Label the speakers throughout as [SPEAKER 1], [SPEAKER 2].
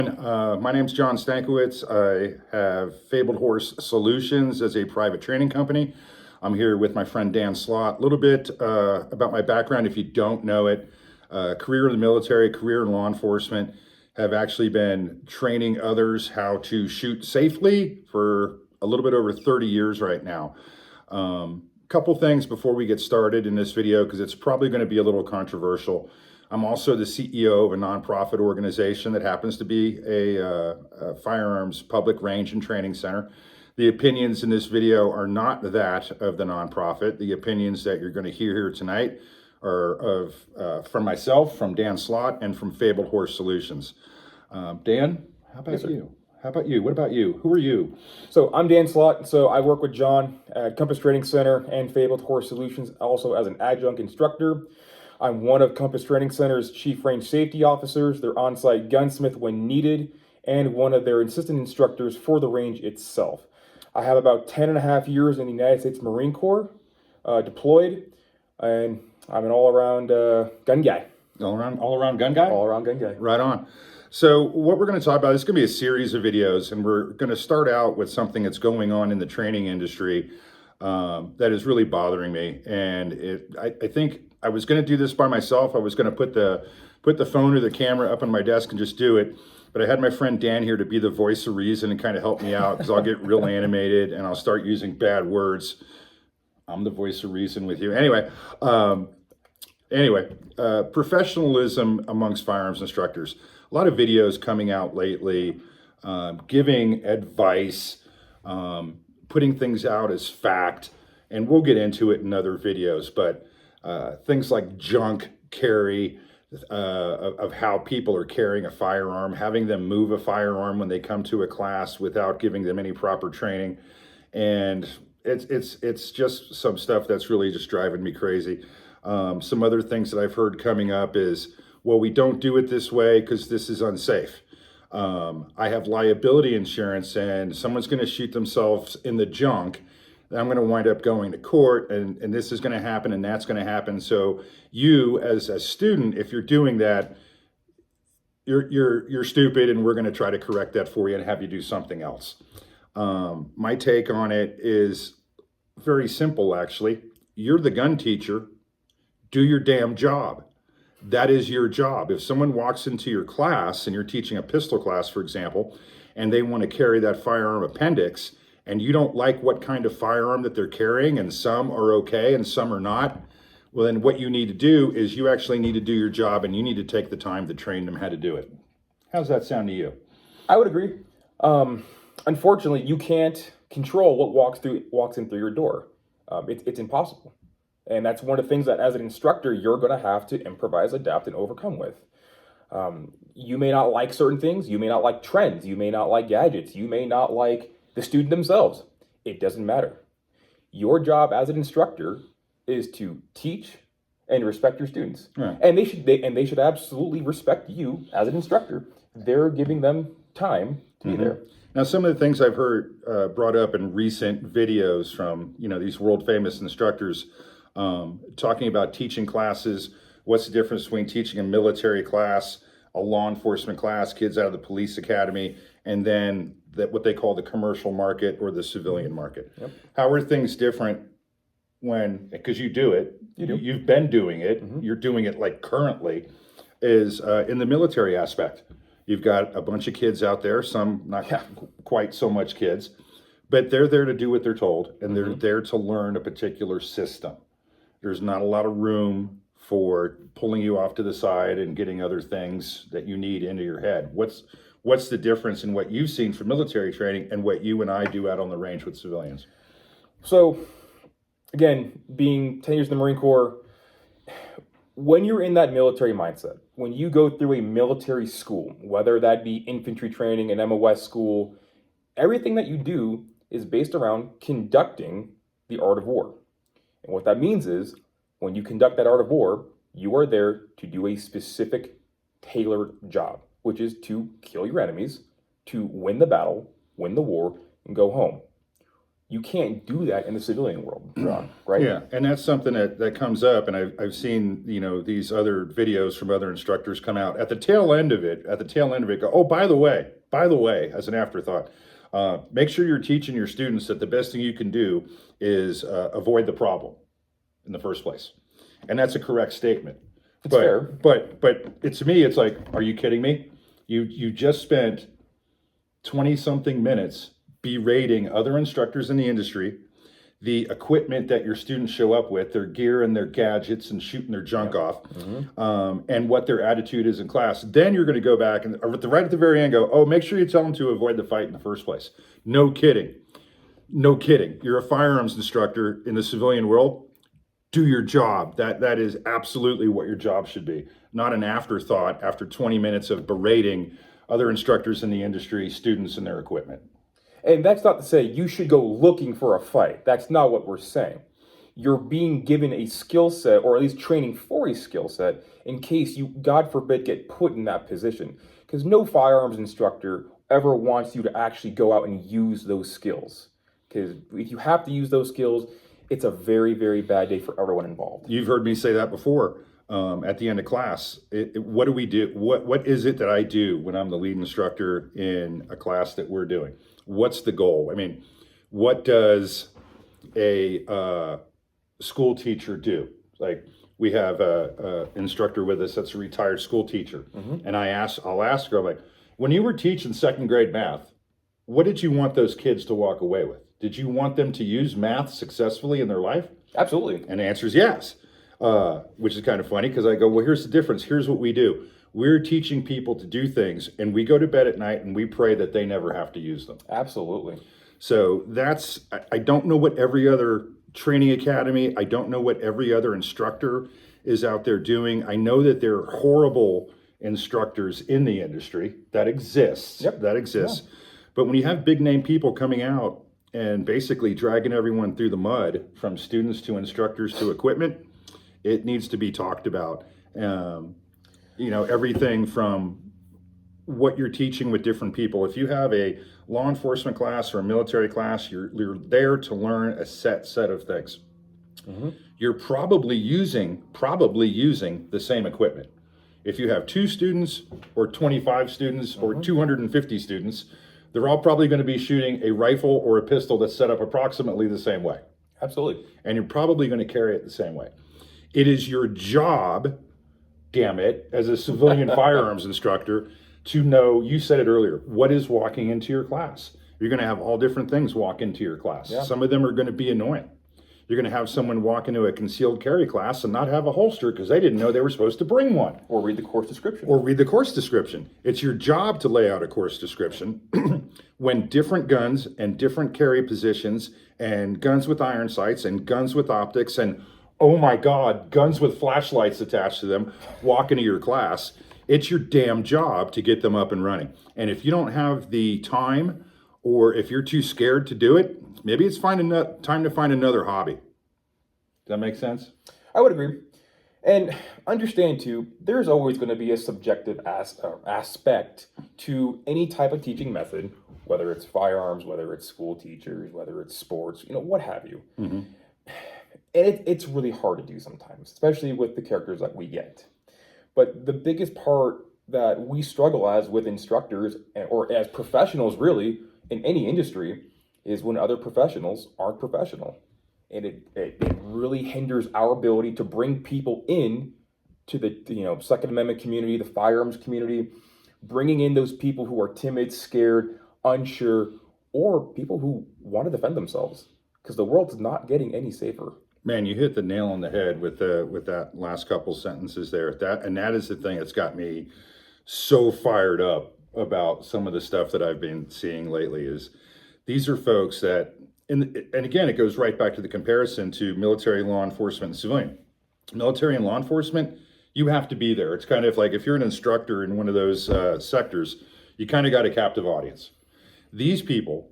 [SPEAKER 1] My name's John Stankiewicz. I have Fabled Horse Solutions as a private training company. I'm here with my friend Dan Slott. A little bit about my background, if you don't know it. Career in the military, career in law enforcement. Have actually been training others how to shoot safely for a little bit over 30 years right now. Couple things before we get started in this video, because it's probably going to be a little controversial. I'm also the CEO of a nonprofit organization that happens to be a firearms public range and training center. The opinions in this video are not that of the nonprofit. The opinions that you're going to hear here tonight are from myself, from Dan Slott, and from Fabled Horse Solutions. Dan, how about you? How about you? What about you? Who are you?
[SPEAKER 2] So I'm Dan Slott. So I work with John at Compass Training Center and Fabled Horse Solutions, also as an adjunct instructor. I'm one of Compass Training Center's chief range safety officers, their on-site gunsmith when needed, and one of their assistant instructors for the range itself. I have about 10 and a half years in the United States Marine Corps deployed, and I'm an all-around gun guy.
[SPEAKER 1] All around gun guy?
[SPEAKER 2] All-around gun guy.
[SPEAKER 1] Right on. So what we're going to talk about, this is going to be a series of videos, and we're going to start out with something that's going on in the training industry that is really bothering me. And I think I was going to do this by myself. I was going to put the phone or the camera up on my desk and just do it. But I had my friend Dan here to be the voice of reason and kind of help me out, because I'll get real animated and I'll start using bad words. I'm the voice of reason with you. Anyway, professionalism amongst firearms instructors. A lot of videos coming out lately, giving advice, putting things out as fact, and we'll get into it in other videos, but things like junk carry, of how people are carrying a firearm, having them move a firearm when they come to a class without giving them any proper training. And it's just some stuff that's really just driving me crazy. Some other things that I've heard coming up is, well, we don't do it this way because this is unsafe. I have liability insurance and someone's going to shoot themselves in the junk. I'm going to wind up going to court, and this is going to happen and that's going to happen. So you, as a student, if you're doing that, you're stupid, and we're going to try to correct that for you and have you do something else. My take on it is very simple, actually. You're the gun teacher. Do your damn job. That is your job. If someone walks into your class and you're teaching a pistol class, for example, and they want to carry that firearm appendix, and you don't like what kind of firearm that they're carrying, and some are okay and some are not, well, then what you need to do is you actually need to do your job, and you need to take the time to train them how to do it. How's that sound to you?
[SPEAKER 2] I would agree. Unfortunately, you can't control what walks in through your door. It's impossible. And that's one of the things that as an instructor, you're going to have to improvise, adapt, and overcome with. You may not like certain things. You may not like trends. You may not like gadgets. You may not like the student themselves. It doesn't matter. Your job as an instructor is to teach and respect your students. Right. And they should absolutely respect you as an instructor. They're giving them time to be there.
[SPEAKER 1] Now, some of the things I've heard brought up in recent videos from these world famous instructors, talking about teaching classes. What's the difference between teaching a military class, a law enforcement class, kids out of the police academy, and then what they call the commercial market or the civilian market? Yep. How are things different because you do it, you've been doing it, you're doing it like currently, is in the military aspect. You've got a bunch of kids out there, some not quite so much kids, but they're there to do what they're told, and they're there to learn a particular system. There's not a lot of room for pulling you off to the side and getting other things that you need into your head. What's the difference in what you've seen from military training and what you and I do out on the range with civilians?
[SPEAKER 2] So, again, being 10 years in the Marine Corps, when you're in that military mindset, when you go through a military school, whether that be infantry training, an MOS school, everything that you do is based around conducting the art of war. And what that means is, when you conduct that art of war, you are there to do a specific tailored job, which is to kill your enemies, to win the battle, win the war, and go home. You can't do that in the civilian world, right?
[SPEAKER 1] Yeah, and that's something that comes up, and I've seen these other videos from other instructors come out at the tail end of it. At the tail end of it, go, oh, by the way, as an afterthought, make sure you're teaching your students that the best thing you can do is avoid the problem in the first place, and that's a correct statement.
[SPEAKER 2] It's fair.
[SPEAKER 1] But to me, it's like, are you kidding me? You just spent 20-something minutes berating other instructors in the industry, the equipment that your students show up with, their gear and their gadgets and shooting their junk off, and what their attitude is in class. Then you're going to go back and right at the very end go, oh, make sure you tell them to avoid the fight in the first place. No kidding. No kidding. You're a firearms instructor in the civilian world. Do your job. That is absolutely what your job should be, not an afterthought after 20 minutes of berating other instructors in the industry, students, and their equipment.
[SPEAKER 2] And that's not to say you should go looking for a fight. That's not what we're saying. You're being given a skill set, or at least training for a skill set, in case you, God forbid, get put in that position. Because no firearms instructor ever wants you to actually go out and use those skills. Because if you have to use those skills, it's a very, very bad day for everyone involved.
[SPEAKER 1] You've heard me say that before. At the end of class, what do we do? What is it that I do when I'm the lead instructor in a class that we're doing? What's the goal? I mean, what does a school teacher do? Like, we have a instructor with us that's a retired school teacher, and I'll ask her, I'm like, when you were teaching second grade math, what did you want those kids to walk away with? Did you want them to use math successfully in their life?
[SPEAKER 2] Absolutely.
[SPEAKER 1] And the answer is yes. Which is kind of funny because I go, well, here's the difference. Here's what we do. We're teaching people to do things, and we go to bed at night and we pray that they never have to use them.
[SPEAKER 2] Absolutely.
[SPEAKER 1] So I don't know what every other training academy, I don't know what every other instructor is out there doing. I know that there are horrible instructors in the industry. That exists.
[SPEAKER 2] Yep.
[SPEAKER 1] That exists.
[SPEAKER 2] Yeah.
[SPEAKER 1] But when you have big name people coming out and basically dragging everyone through the mud, from students to instructors to equipment, it needs to be talked about. Everything from what you're teaching with different people. If you have a law enforcement class or a military class, you're there to learn a set of things. You're probably using the same equipment. If you have 2 students or 25 students or 250 students, they're all probably going to be shooting a rifle or a pistol that's set up approximately the same way.
[SPEAKER 2] Absolutely.
[SPEAKER 1] And you're probably going to carry it the same way. It is your job, damn it, as a civilian firearms instructor, to know, you said it earlier, what is walking into your class. You're going to have all different things walk into your class.
[SPEAKER 2] Yeah.
[SPEAKER 1] Some of them are going to be annoying. You're going to have someone walk into a concealed carry class and not have a holster because they didn't know they were supposed to bring one.
[SPEAKER 2] Or read the course description.
[SPEAKER 1] It's your job to lay out a course description when different guns and different carry positions and guns with iron sights and guns with optics and, oh my God, guns with flashlights attached to them walk into your class. It's your damn job to get them up and running. And if you don't have the time, or if you're too scared to do it, maybe it's time to find another hobby. Does that make sense?
[SPEAKER 2] I would agree. And understand, too, there's always going to be a subjective aspect to any type of teaching method, whether it's firearms, whether it's school teachers, whether it's sports, what have you. And it's really hard to do sometimes, especially with the characters that we get. But the biggest part that we struggle as with instructors, or as professionals really, in any industry, is when other professionals aren't professional. And it really hinders our ability to bring people in to the Second Amendment community, the firearms community, bringing in those people who are timid, scared, unsure, or people who want to defend themselves, because the world's not getting any safer.
[SPEAKER 1] Man, you hit the nail on the head with that last couple sentences there. That is the thing that's got me so fired up about some of the stuff that I've been seeing lately. Is these are folks that, and again, it goes right back to the comparison to military, law enforcement, and civilian. Military and law enforcement, you have to be there. It's kind of like if you're an instructor in one of those sectors, you kind of got a captive audience. These people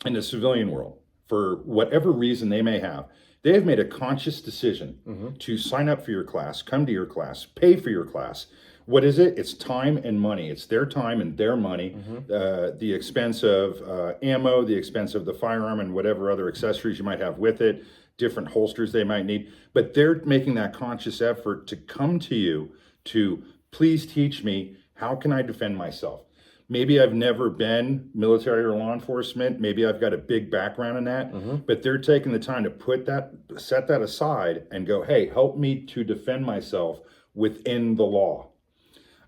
[SPEAKER 1] in the civilian world, for whatever reason they may have, they have made a conscious decision to sign up for your class, come to your class, pay for your class, What is it? It's time and money. It's their time and their money, the expense of ammo, the expense of the firearm, and whatever other accessories you might have with it, different holsters they might need. But they're making that conscious effort to come to you to please teach me, how can I defend myself? Maybe I've never been military or law enforcement. Maybe I've got a big background in that, but they're taking the time to set that aside and go, hey, help me to defend myself within the law.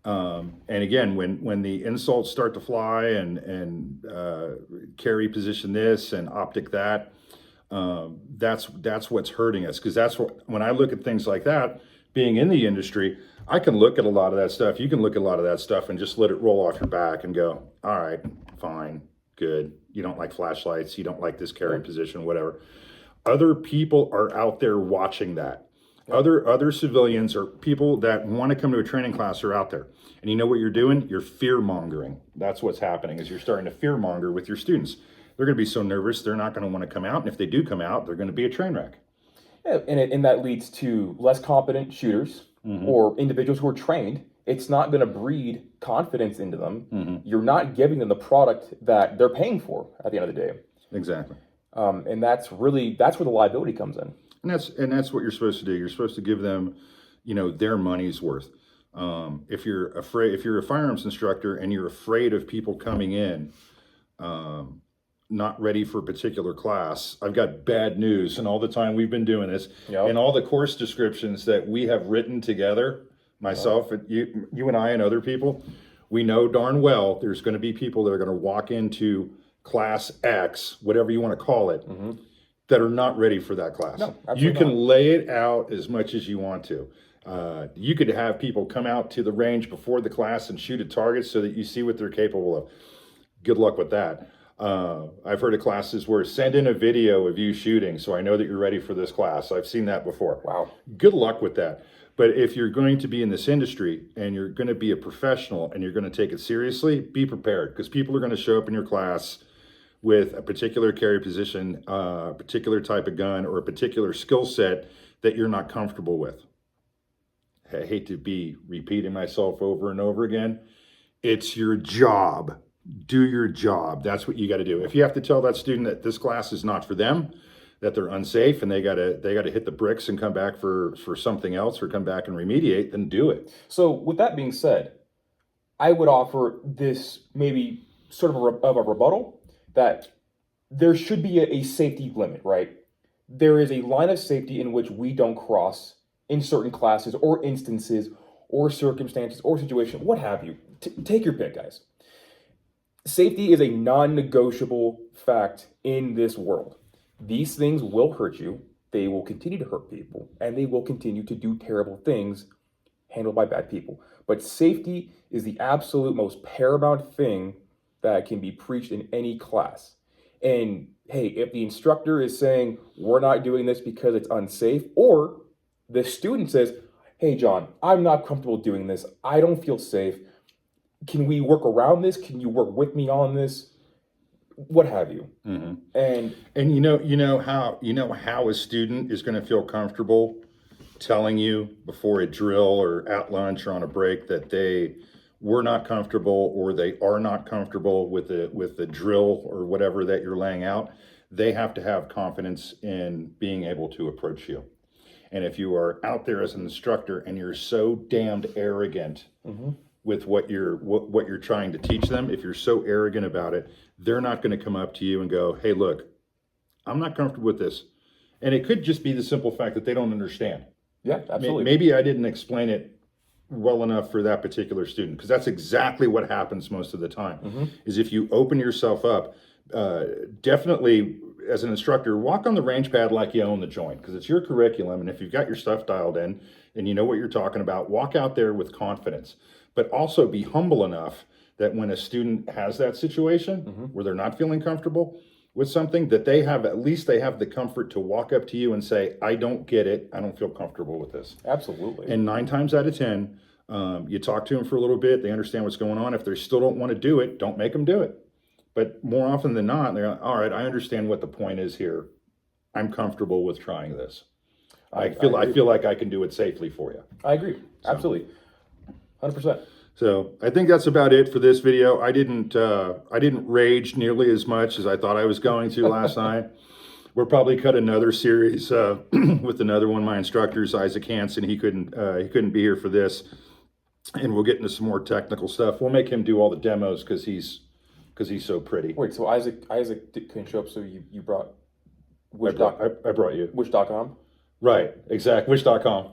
[SPEAKER 1] And again, when the insults start to fly and carry position this and optic that, that's what's hurting us. Because when I look at things like that, being in the industry, I can look at a lot of that stuff. You can look at a lot of that stuff and just let it roll off your back and go, all right, fine, good. You don't like flashlights. You don't like this carry position, whatever. Other people are out there watching that. Other civilians or people that want to come to a training class are out there. And you know what you're doing? You're fear mongering. That's what's happening, is you're starting to fear monger with your students. They're going to be so nervous, they're not going to want to come out. And if they do come out, they're going to be a train wreck.
[SPEAKER 2] Yeah, and that leads to less competent shooters or individuals who are trained. It's not going to breed confidence into them. You're not giving them the product that they're paying for at the end of the day.
[SPEAKER 1] Exactly.
[SPEAKER 2] And that's where the liability comes in.
[SPEAKER 1] And that's what you're supposed to do. You're supposed to give them, their money's worth. If you're a firearms instructor and you're afraid of people coming in, not ready for a particular class, I've got bad news. And all the time we've been doing this, and all the course descriptions that we have written together, myself, you and I and other people, we know darn well there's going to be people that are going to walk into class X, whatever you want to call it, that are not ready for that class.
[SPEAKER 2] No,
[SPEAKER 1] you can lay it out as much as you want to. You could have people come out to the range before the class and shoot at targets so that you see what they're capable of. Good luck with that. I've heard of classes where send in a video of you shooting so I know that you're ready for this class. I've seen that before.
[SPEAKER 2] Wow.
[SPEAKER 1] Good luck with that. But if you're going to be in this industry and you're going to be a professional and you're going to take it seriously, be prepared, because people are going to show up in your class with a particular carry position, a particular type of gun, or a particular skill set that you're not comfortable with. I hate to be repeating myself over and over again. It's your job. Do your job. That's what you got to do. If you have to tell that student that this class is not for them, that they're unsafe and they got to hit the bricks and come back for something else, or come back and remediate, then do it.
[SPEAKER 2] So with that being said, I would offer this maybe sort of a rebuttal, that there should be a safety limit, right? There is a line of safety in which we don't cross in certain classes or instances or circumstances or situation, what have you. Take your pick, guys. Safety is a non-negotiable fact in this world. These things will hurt you. They will continue to hurt people, and they will continue to do terrible things handled by bad people. But safety is the absolute most paramount thing that can be preached in any class. And hey, if the instructor is saying, we're not doing this because it's unsafe, or the student says, hey, John, I'm not comfortable doing this. I don't feel safe. Can we work around this? Can you work with me on this? What have you? And
[SPEAKER 1] you know how a student is going to feel comfortable telling you before a drill or at lunch or on a break that they were not comfortable, or they are not comfortable with the drill or whatever that you're laying out. They have to have confidence in being able to approach you. And if you are out there as an instructor and you're so damned arrogant with what you're trying to teach them, if you're so arrogant about it, they're not going to come up to you and go, hey, look, I'm not comfortable with this. And it could just be the simple fact that they don't understand.
[SPEAKER 2] yeah, absolutely.
[SPEAKER 1] Maybe I didn't explain it well enough for that particular student, because that's exactly what happens most of the time. Is if you open yourself up, definitely as an instructor, walk on the range pad like you own the joint, because it's your curriculum. And if you've got your stuff dialed in and you know what you're talking about, walk out there with confidence, but also be humble enough that when a student has that situation where they're not feeling comfortable with something, that they have the comfort to walk up to you and say, I don't get it. I don't feel comfortable with this.
[SPEAKER 2] Absolutely.
[SPEAKER 1] And 9 times out of 10, you talk to them for a little bit, they understand what's going on. If they still don't want to do it, don't make them do it. But more often than not, they're like, all right, I understand what the point is here. I'm comfortable with trying this. I feel like I can do it safely for you.
[SPEAKER 2] I agree. Absolutely. 100%.
[SPEAKER 1] So I think that's about it for this video. I didn't rage nearly as much as I thought I was going to last night. We'll probably cut another series with another one of my instructors, Isaac Hansen. He couldn't be here for this, and we'll get into some more technical stuff. We'll make him do all the demos because he's so pretty.
[SPEAKER 2] Wait, so Isaac couldn't show up, so you brought
[SPEAKER 1] I brought you.
[SPEAKER 2] Wish.com?
[SPEAKER 1] Right, exact. Wish.com.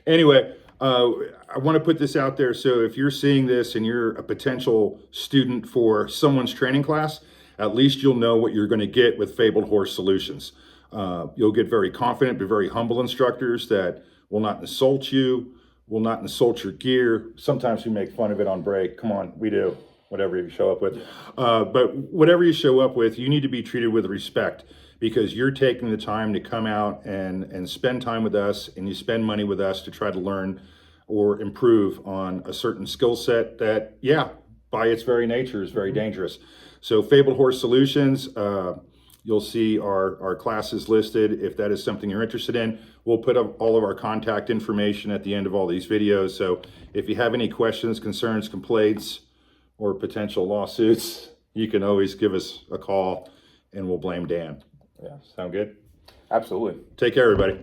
[SPEAKER 1] Anyway, I want to put this out there. So if you're seeing this and you're a potential student for someone's training class, at least you'll know what you're going to get with Fabled Horse Solutions. You'll get very confident, but very humble instructors that will not insult you, will not insult your gear. Sometimes we make fun of it on break. Come on, we do. Whatever you show up with. But whatever you show up with, you need to be treated with respect, because you're taking the time to come out and spend time with us, and you spend money with us to try to learn or improve on a certain skill set that, yeah, by its very nature is very dangerous. So Fabled Horse Solutions, you'll see our classes listed. If that is something you're interested in, we'll put up all of our contact information at the end of all these videos. So if you have any questions, concerns, complaints, or potential lawsuits, you can always give us a call and we'll blame Dan.
[SPEAKER 2] Yeah.
[SPEAKER 1] Sound good?
[SPEAKER 2] Absolutely.
[SPEAKER 1] Take care, everybody.